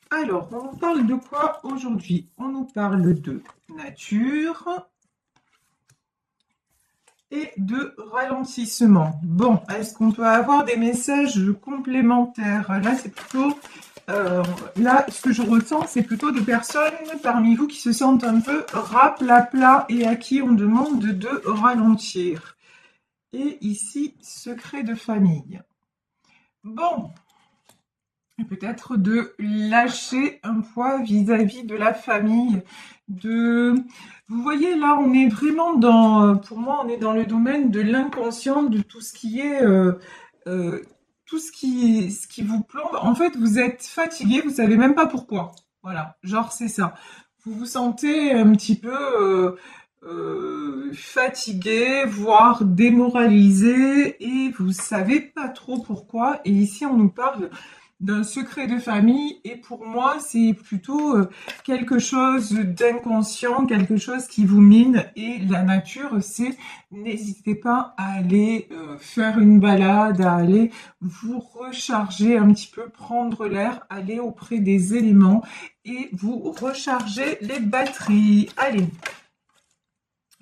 Alors, on nous parle de quoi aujourd'hui? On nous parle de nature et de ralentissement. Bon, est-ce qu'on peut avoir des messages complémentaires? Là, c'est plutôt, là, ce que je ressens, c'est plutôt des personnes parmi vous qui se sentent un peu raplapla et à qui on demande de ralentir. Et ici, secret de famille. Bon, peut-être de lâcher un poids vis-à-vis de la famille, vous voyez là, on est vraiment pour moi, on est dans le domaine de l'inconscient, de tout ce qui est, euh, tout ce qui vous plombe. En fait, vous êtes fatigué, vous savez même pas pourquoi. Voilà, genre c'est ça. Vous vous sentez un petit peu fatigué, voire démoralisé, et vous savez pas trop pourquoi. Et ici, on nous parle d'un secret de famille et pour moi c'est plutôt quelque chose d'inconscient, quelque chose qui vous mine et la nature c'est n'hésitez pas à aller faire une balade, à aller vous recharger un petit peu, prendre l'air, aller auprès des éléments et vous recharger les batteries. Allez,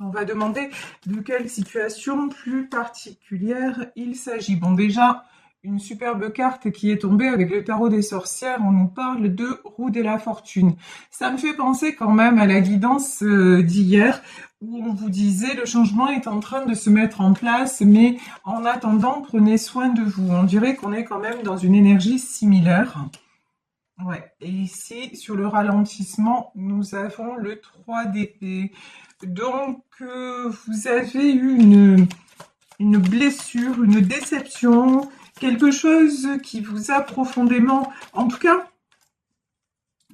on va demander de quelle situation plus particulière il s'agit. Bon, déjà, une superbe carte qui est tombée avec le tarot des sorcières, on nous parle de roue de la fortune. Ça me fait penser quand même à la guidance d'hier où on vous disait le changement est en train de se mettre en place, mais en attendant, prenez soin de vous. On dirait qu'on est quand même dans une énergie similaire. Ouais, et ici, sur le ralentissement, nous avons le 3 d'épée. Donc, vous avez eu une blessure, une déception, quelque chose qui vous a profondément... En tout cas,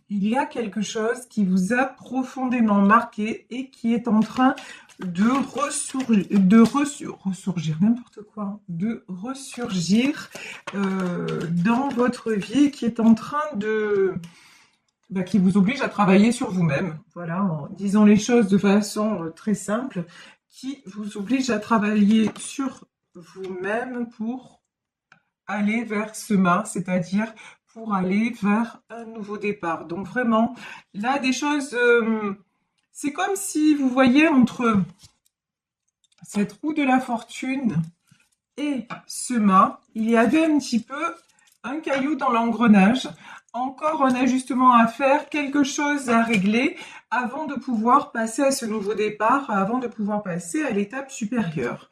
il y a quelque chose qui vous a profondément marqué et qui est en train de ressurgir, n'importe quoi, de ressurgir dans votre vie, qui est en train de... qui vous oblige à travailler sur vous-même, voilà, en disant les choses de façon très simple, qui vous oblige à travailler sur vous-même pour aller vers ce mât, c'est-à-dire pour aller vers un nouveau départ. Donc vraiment, là, des choses, c'est comme si vous voyez entre cette roue de la fortune et ce mât, il y avait un petit peu un caillou dans l'engrenage, encore un ajustement à faire, quelque chose à régler avant de pouvoir passer à ce nouveau départ, avant de pouvoir passer à l'étape supérieure.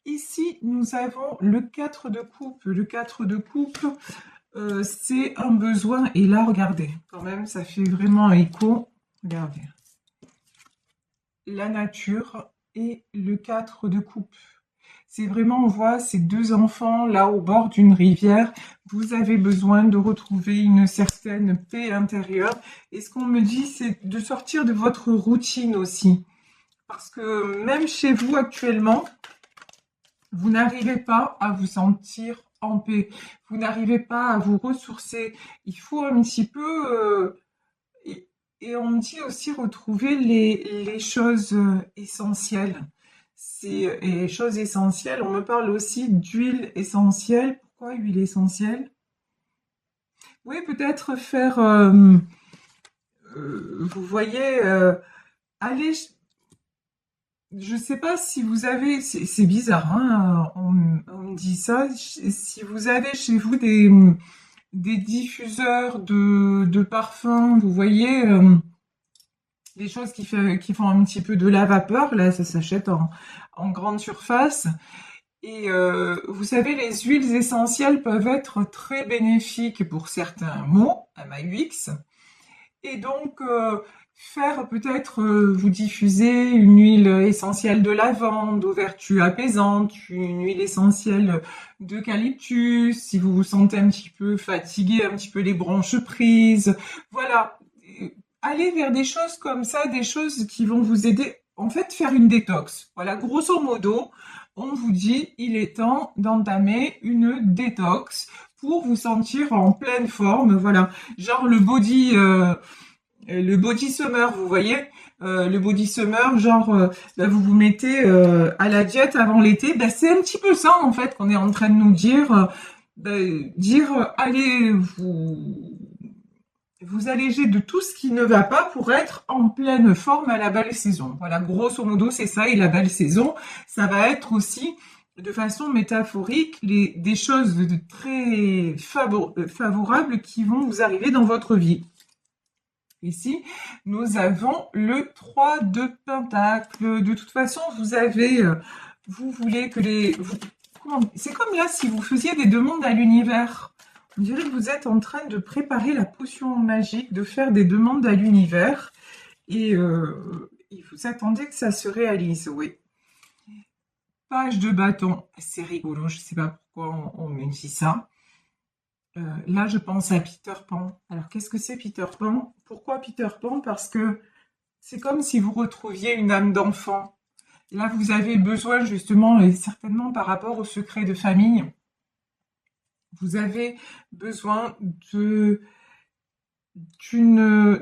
Ici, nous avons le 4 de coupe. Le 4 de coupe, c'est un besoin. Et là, regardez, quand même, ça fait vraiment écho. Regardez. La nature et le 4 de coupe. C'est vraiment, on voit ces deux enfants là au bord d'une rivière. Vous avez besoin de retrouver une certaine paix intérieure. Et ce qu'on me dit, c'est de sortir de votre routine aussi. Parce que même chez vous actuellement, vous n'arrivez pas à vous sentir en paix. Vous n'arrivez pas à vous ressourcer. Il faut un petit peu... et on me dit aussi retrouver les choses essentielles. Et les choses essentielles, on me parle aussi d'huile essentielle. Pourquoi huile essentielle? Oui, peut-être faire, vous voyez, aller, je sais pas si vous avez, c'est bizarre, hein, on me dit ça, si vous avez chez vous des diffuseurs de parfums, vous voyez, des choses qui font un petit peu de la vapeur, là ça s'achète en grande surface. Et vous savez, les huiles essentielles peuvent être très bénéfiques pour certains maux, MAUX. Et donc, faire peut-être, vous diffuser une huile essentielle de lavande aux vertus apaisantes, une huile essentielle d'eucalyptus, si vous vous sentez un petit peu fatigué, un petit peu les bronches prises. Voilà. Aller vers des choses comme ça, des choses qui vont vous aider, en fait, faire une détox. Voilà, grosso modo, on vous dit, il est temps d'entamer une détox pour vous sentir en pleine forme. Voilà, genre le body summer, vous voyez, le body summer, genre, vous vous mettez à la diète avant l'été. Ben, c'est un petit peu ça, en fait, qu'on est en train de nous dire. Allez, vous allégez de tout ce qui ne va pas pour être en pleine forme à la belle saison. Voilà, grosso modo, c'est ça. Et la belle saison, ça va être aussi, de façon métaphorique, des choses de très favorables qui vont vous arriver dans votre vie. Ici, nous avons le 3 de Pentacle. De toute façon, vous voulez que c'est comme là si vous faisiez des demandes à l'univers. On dirait que vous êtes en train de préparer la potion magique, de faire des demandes à l'univers et vous attendez que ça se réalise, oui. Page de bâton, c'est rigolo, je ne sais pas pourquoi on me dit ça. Là, je pense à Peter Pan. Alors, qu'est-ce que c'est Peter Pan? Pourquoi Peter Pan? Parce que c'est comme si vous retrouviez une âme d'enfant. Là, vous avez besoin justement, et certainement par rapport au secret de famille, vous avez besoin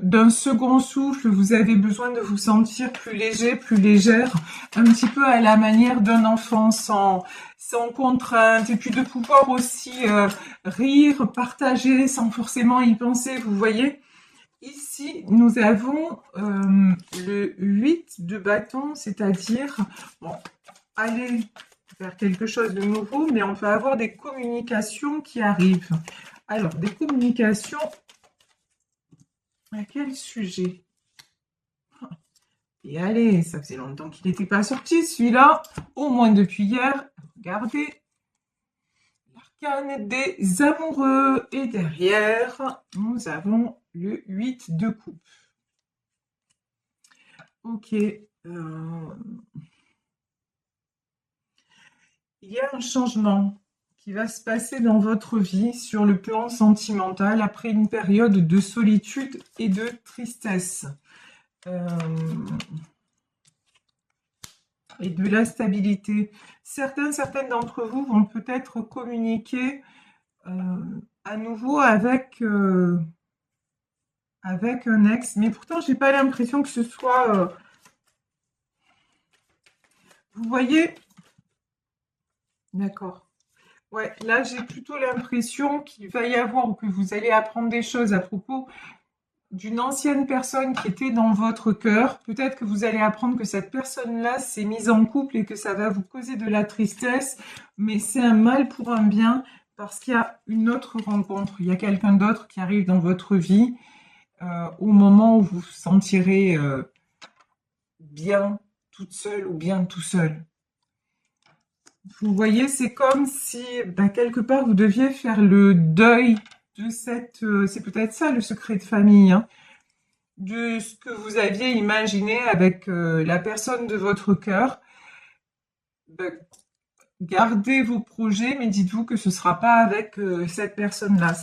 d'un second souffle, vous avez besoin de vous sentir plus léger, plus légère, un petit peu à la manière d'un enfant sans contrainte, et puis de pouvoir aussi rire, partager sans forcément y penser, vous voyez. Ici, nous avons le 8 de bâton, c'est-à-dire, bon, aller faire quelque chose de nouveau, mais on va avoir des communications qui arrivent. Alors, des communications, à quel sujet? Et allez, ça faisait longtemps qu'il n'était pas sorti, celui-là, au moins depuis hier. Regardez, l'arcane des amoureux. Et derrière, nous avons le 8 de coupe. Ok. Il y a un changement qui va se passer dans votre vie sur le plan sentimental après une période de solitude et de tristesse. Et de l'instabilité. Certaines d'entre vous vont peut-être communiquer à nouveau avec un ex, mais pourtant j'ai pas l'impression que ce soit vous voyez, d'accord. Ouais, là j'ai plutôt l'impression qu'il va y avoir ou que vous allez apprendre des choses à propos d'une ancienne personne qui était dans votre cœur. Peut-être que vous allez apprendre que cette personne-là s'est mise en couple et que ça va vous causer de la tristesse, mais c'est un mal pour un bien parce qu'il y a une autre rencontre, il y a quelqu'un d'autre qui arrive dans votre vie au moment où vous vous sentirez bien toute seule ou bien tout seul. Vous voyez, c'est comme si quelque part vous deviez faire le deuil de c'est peut-être ça le secret de famille, hein, de ce que vous aviez imaginé avec la personne de votre cœur. Gardez vos projets, mais dites-vous que ce ne sera pas avec cette personne-là.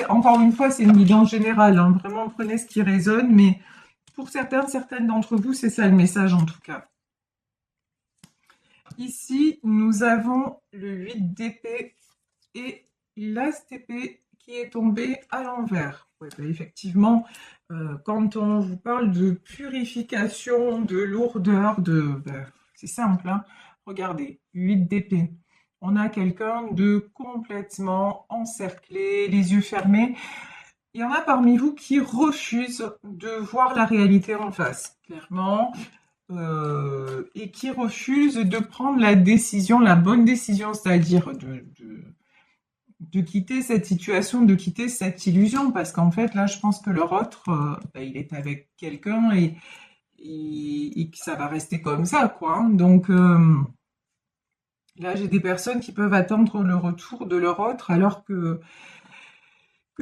Encore une fois, c'est une guidance générale, hein, vraiment prenez ce qui résonne, mais pour certaines d'entre vous, c'est ça le message en tout cas. Ici, nous avons le 8 d'épée et l'as d'épée qui est tombé à l'envers. Ouais, effectivement, quand on vous parle de purification, de lourdeur, c'est simple, hein. Regardez, 8 d'épée. On a quelqu'un de complètement encerclé, les yeux fermés. Il y en a parmi vous qui refusent de voir la réalité en face, clairement, et qui refusent de prendre la décision, la bonne décision, c'est-à-dire de quitter cette situation, de quitter cette illusion, parce qu'en fait, là, je pense que leur autre, il est avec quelqu'un et que ça va rester comme ça, quoi, hein. Donc, là, j'ai des personnes qui peuvent attendre le retour de leur autre alors que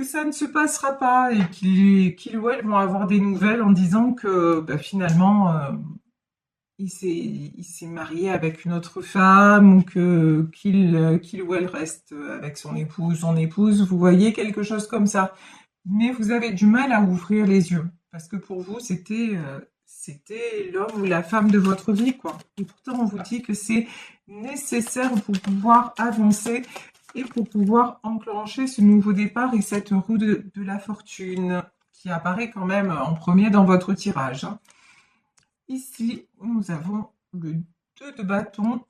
ça ne se passera pas et qu'ils ou elles vont avoir des nouvelles en disant que finalement, il s'est marié avec une autre femme ou qu'il ou elle reste avec son épouse, son épouse, vous voyez, quelque chose comme ça. Mais vous avez du mal à ouvrir les yeux parce que pour vous, c'était l'homme ou la femme de votre vie, quoi. Et pourtant, on vous dit que c'est nécessaire pour pouvoir avancer et pour pouvoir enclencher ce nouveau départ et cette roue de la fortune qui apparaît quand même en premier dans votre tirage, hein. Ici, nous avons le 2 de bâton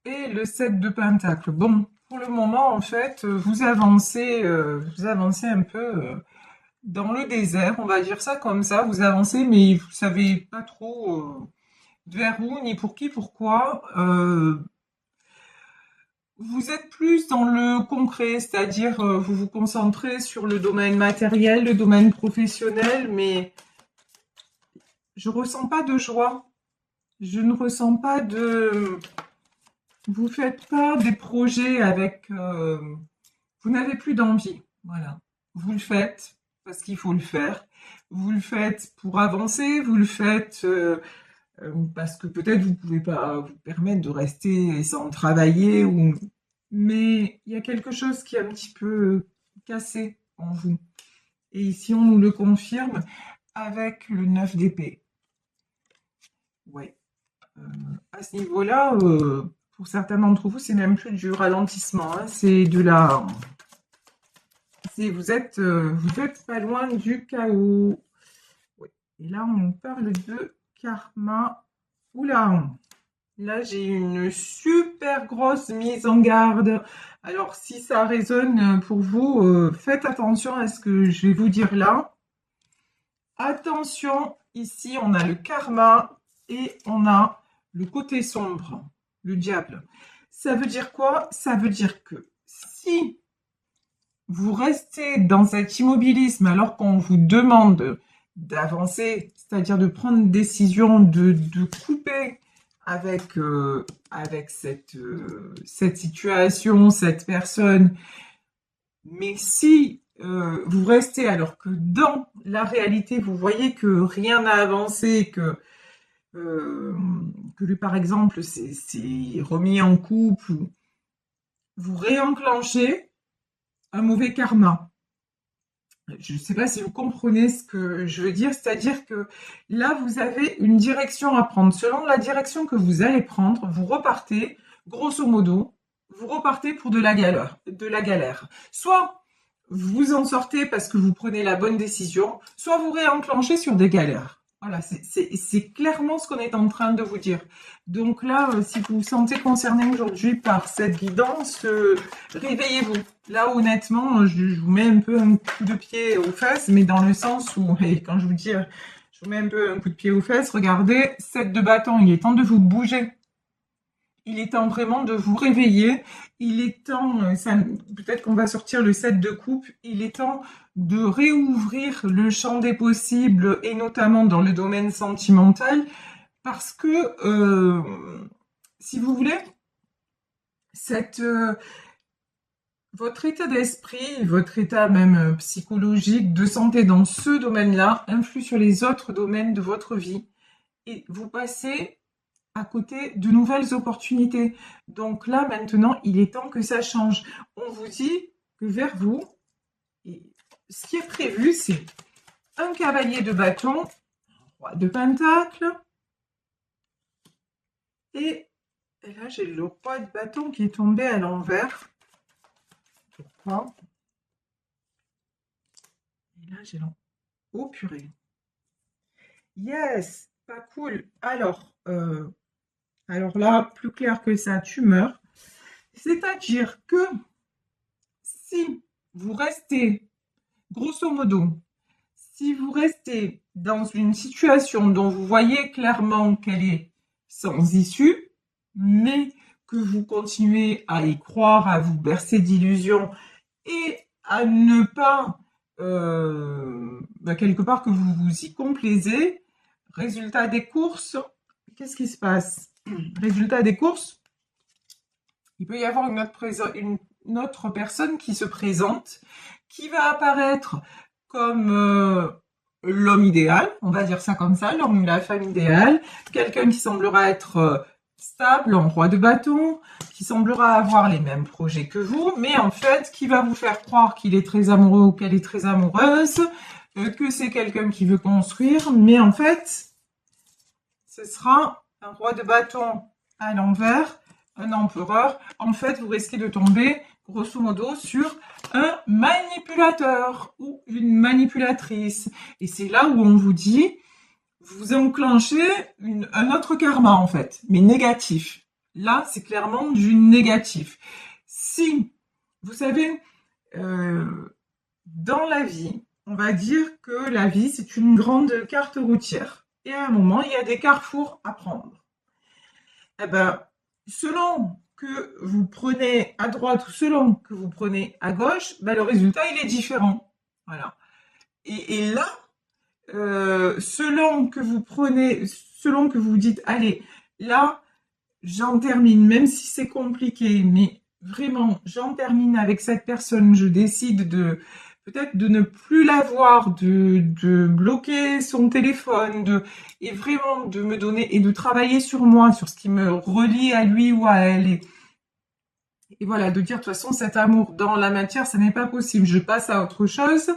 et le 7 de pentacle. Bon, pour le moment, en fait, vous avancez un peu dans le désert, on va dire ça comme ça. Vous avancez, mais vous savez pas trop vers où, ni pour qui, pourquoi. Vous êtes plus dans le concret, c'est-à-dire vous vous concentrez sur le domaine matériel, le domaine professionnel, mais je ressens pas de joie. Je ne ressens pas de... Vous faites pas des projets avec... vous n'avez plus d'envie. Voilà. Vous le faites parce qu'il faut le faire. Vous le faites pour avancer. Vous le faites parce que peut-être vous pouvez pas vous permettre de rester sans travailler. Mais il y a quelque chose qui est un petit peu cassé en vous. Et ici, on nous le confirme avec le 9 d'épée. Ouais. À ce niveau-là, pour certains d'entre vous, c'est même plus du ralentissement, hein, c'est de la... vous êtes pas loin du chaos. Ouais. Et là, on parle de karma. Oula, là, j'ai une super grosse mise en garde. Alors, si ça résonne pour vous, faites attention à ce que je vais vous dire là. Attention, ici, on a le karma et on a le côté sombre, le diable. Ça veut dire quoi? Ça veut dire que si vous restez dans cet immobilisme alors qu'on vous demande d'avancer, c'est-à-dire de prendre une décision, de couper avec cette situation, cette personne, mais si vous restez alors que dans la réalité, vous voyez que rien n'a avancé, que lui, par exemple, c'est remis en couple, vous réenclenchez un mauvais karma. Je ne sais pas si vous comprenez ce que je veux dire, c'est-à-dire que là, vous avez une direction à prendre. Selon la direction que vous allez prendre, vous repartez, grosso modo, vous repartez pour de la galère. Soit vous en sortez parce que vous prenez la bonne décision, soit vous réenclenchez sur des galères. Voilà, c'est clairement ce qu'on est en train de vous dire. Donc là, si vous vous sentez concerné aujourd'hui par cette guidance, réveillez-vous. Là, honnêtement, je vous mets un peu un coup de pied aux fesses, mais dans le sens où, et quand je vous dis, je vous mets un peu un coup de pied aux fesses, regardez, 7 de bâton, il est temps de vous bouger. Il est temps vraiment de vous réveiller. Il est temps, peut-être qu'on va sortir le 7 de coupe, il est temps de réouvrir le champ des possibles, et notamment dans le domaine sentimental, parce que, si vous voulez, votre état d'esprit, votre état même psychologique, de santé dans ce domaine-là, influe sur les autres domaines de votre vie. Et vous passez à côté de nouvelles opportunités. Donc là, maintenant, il est temps que ça change. On vous dit que vers vous, et ce qui est prévu, c'est un cavalier de bâton, un roi de pentacle, et là, j'ai le roi de bâton qui est tombé à l'envers. Pourquoi? Et là, j'ai l'envers. Oh purée. Yes, pas cool. Alors là, plus clair que ça, tu meurs. C'est-à-dire que si vous restez, grosso modo, si vous restez dans une situation dont vous voyez clairement qu'elle est sans issue, mais que vous continuez à y croire, à vous bercer d'illusions et à ne pas, quelque part, que vous vous y complaisez, résultat des courses, qu'est-ce qui se passe? Résultat des courses, il peut y avoir une autre personne qui se présente, qui va apparaître comme l'homme idéal, on va dire ça comme ça, l'homme ou la femme idéale, quelqu'un qui semblera être stable, en roi de bâton, qui semblera avoir les mêmes projets que vous, mais en fait, qui va vous faire croire qu'il est très amoureux ou qu'elle est très amoureuse, que c'est quelqu'un qui veut construire, mais en fait, ce sera un roi de bâton à l'envers, un empereur. En fait, vous risquez de tomber, grosso modo, sur un manipulateur ou une manipulatrice. Et c'est là où on vous dit, vous enclenchez un autre karma, en fait, mais négatif. Là, c'est clairement du négatif. si, vous savez, dans la vie, on va dire que la vie, c'est une grande carte routière. Et à un moment, il y a des carrefours à prendre. Eh ben, selon que vous prenez à droite ou selon que vous prenez à gauche, ben, le résultat, il est différent. Voilà. Et là, selon que vous prenez, selon que vous dites, allez, là, j'en termine, même si c'est compliqué, mais vraiment, j'en termine avec cette personne, je décide de peut-être de ne plus la voir, de bloquer son téléphone, et vraiment de me donner et de travailler sur moi, sur ce qui me relie à lui ou à elle. Et voilà, de dire de toute façon, cet amour dans la matière, ça n'est pas possible, je passe à autre chose.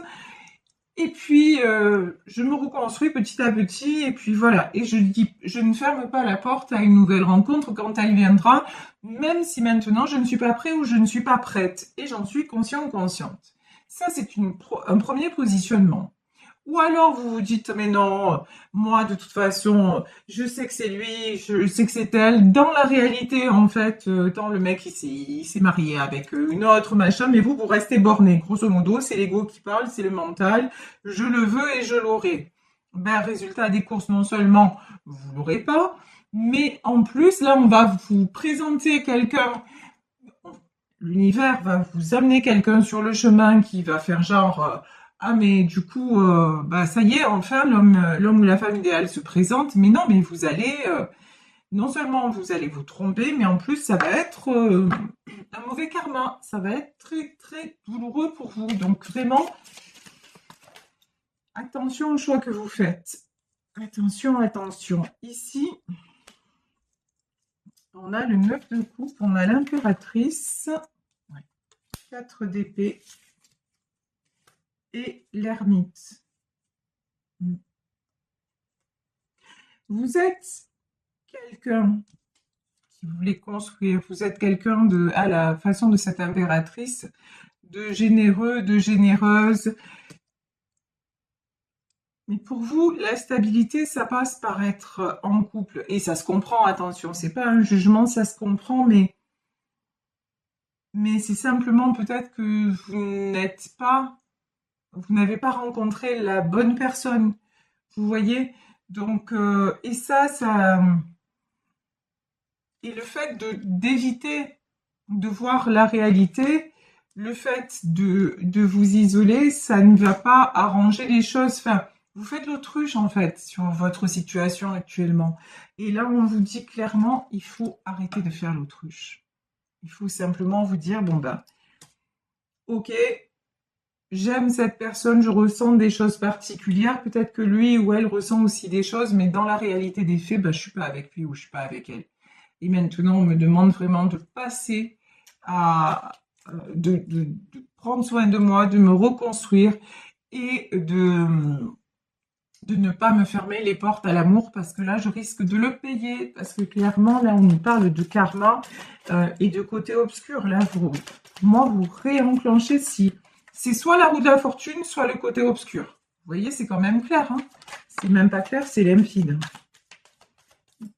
Et puis, je me reconstruis petit à petit, et puis voilà. Et je ne ferme pas la porte à une nouvelle rencontre quand elle viendra, même si maintenant je ne suis pas prêt ou je ne suis pas prête. Et j'en suis conscient ou consciente. Ça, c'est un premier positionnement. Ou alors vous vous dites, mais non, moi de toute façon, je sais que c'est lui, je sais que c'est elle. Dans la réalité, en fait, tant le mec il s'est marié avec une autre machin, mais vous restez borné. Grosso modo, c'est l'ego qui parle, c'est le mental. Je le veux et je l'aurai. Ben, résultat des courses, non seulement vous l'aurez pas, mais en plus, là, on va vous présenter quelqu'un. L'univers va vous amener quelqu'un sur le chemin qui va faire genre ah mais du coup bah ça y est enfin l'homme ou la femme idéale se présente, mais non, mais vous allez non seulement vous allez vous tromper, mais en plus ça va être un mauvais karma, ça va être très très douloureux pour vous. Donc vraiment attention au choix que vous faites, attention. Ici on a le 9 de coupe, on a l'impératrice, 4 d'épée et l'ermite. Vous êtes quelqu'un qui voulait construire, vous êtes quelqu'un à la façon de cette impératrice, de généreux, de généreuse. Mais pour vous, la stabilité, ça passe par être en couple. Et ça se comprend, attention, c'est pas un jugement, ça se comprend, mais c'est simplement peut-être que vous n'avez pas rencontré la bonne personne. Vous voyez? Donc, et et le fait d'éviter de voir la réalité, le fait de vous isoler, ça ne va pas arranger les choses. Enfin, vous faites l'autruche en fait sur votre situation actuellement. Et là, on vous dit clairement, il faut arrêter de faire l'autruche. Il faut simplement vous dire, bon ben, ok, j'aime cette personne, je ressens des choses particulières. Peut-être que lui ou elle ressent aussi des choses, mais dans la réalité des faits, ben, je suis pas avec lui ou je suis pas avec elle. Et maintenant, on me demande vraiment de passer de prendre soin de moi, de me reconstruire et de ne pas me fermer les portes à l'amour, parce que là, je risque de le payer. Parce que clairement, là, on nous parle de karma et de côté obscur. Là, vous réenclenchez si c'est soit la roue de la fortune, soit le côté obscur. Vous voyez, c'est quand même clair. Hein, c'est même pas clair, c'est limpide.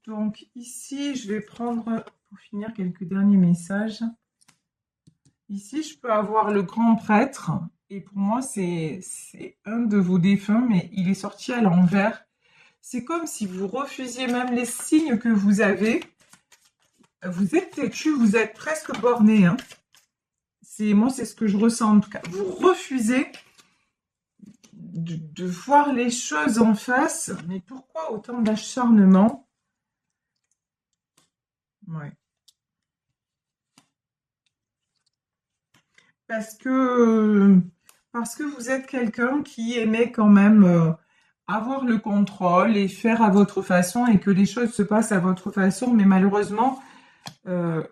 Donc ici, je vais prendre, pour finir, quelques derniers messages. Ici, je peux avoir le grand prêtre. Et pour moi, c'est un de vos défunts, mais il est sorti à l'envers. C'est comme si vous refusiez même les signes que vous avez. Vous êtes têtu, vous êtes presque borné. Hein. Moi, c'est ce que je ressens en tout cas. Vous refusez de voir les choses en face. Mais pourquoi autant d'acharnement? Ouais. Parce que vous êtes quelqu'un qui aimait quand même avoir le contrôle et faire à votre façon et que les choses se passent à votre façon. Mais malheureusement, dans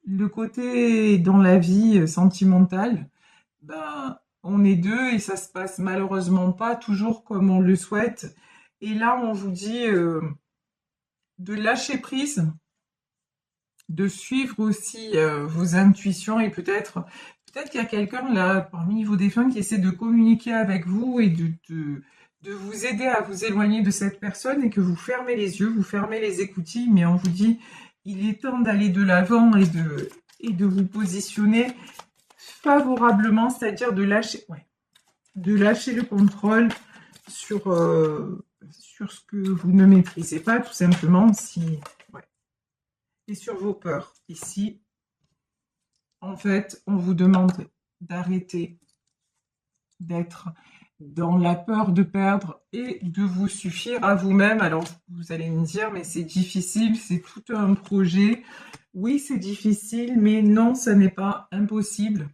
le côté, dans la vie sentimentale, ben, on est deux et ça se passe malheureusement pas toujours comme on le souhaite. Et là, on vous dit de lâcher prise, de suivre aussi vos intuitions et peut-être qu'il y a quelqu'un là parmi vos défunts qui essaie de communiquer avec vous et de vous aider à vous éloigner de cette personne et que vous fermez les yeux, vous fermez les écoutilles, mais on vous dit il est temps d'aller de l'avant et et de vous positionner favorablement, c'est-à-dire de lâcher, de lâcher le contrôle sur ce que vous ne maîtrisez pas, tout simplement, et sur vos peurs. Ici, en fait, on vous demande d'arrêter d'être dans la peur de perdre et de vous suffire à vous-même. Alors, vous allez me dire, mais c'est difficile, c'est tout un projet. Oui, c'est difficile, mais non, ça n'est pas impossible.